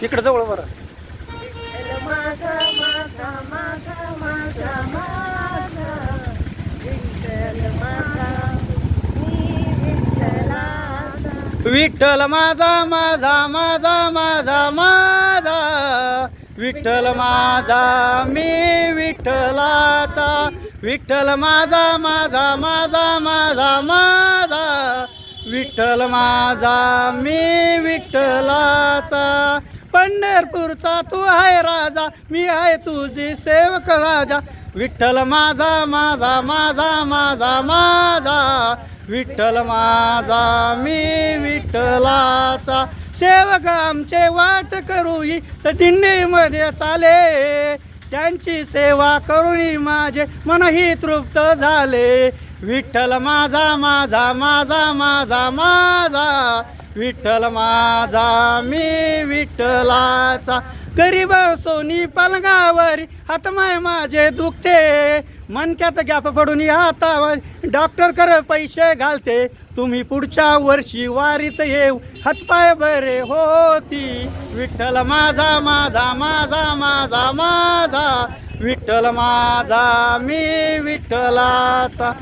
इकडे जवळ बरं. माझा माझा माझा माझा माझा विठ्ठल माझा मी विठ्ठलाचा. विठ्ठल माझा माझा माझा माझा माझा विठ्ठल माझा मी विठ्ठलाचा. विठ्ठल माझा माझा माझा माझा माझा विठ्ठल माझा मी विठ्ठलाचा. पंढरपूरचा तू आहे राजा, मी आहे तुझी सेवक राजा. विठ्ठल माझा माझा माझा माझा माझा विठ्ठल माझा मी विठ्ठलाचा. सेवक आमचे वाट करूई दिंडीमध्ये चाले, त्यांची सेवा करूई माझे मनही तृप्त झाले. विठ्ठल माझा माझा माझा माझा माझा विठ्ठल माझा मी विठ्ठलाचा. गरीब सोनी पलंगावरी हातमाय माझे दुखते, मनक्यात गॅप पडून हातावर डॉक्टर कर पैसे घालते. तुम्ही पुढच्या वर्षी वारीत येऊ हातपाय बरे होती. विठ्ठल माझा माझा माझा माझा माझा विठ्ठल माझा मी विठ्ठलाचा.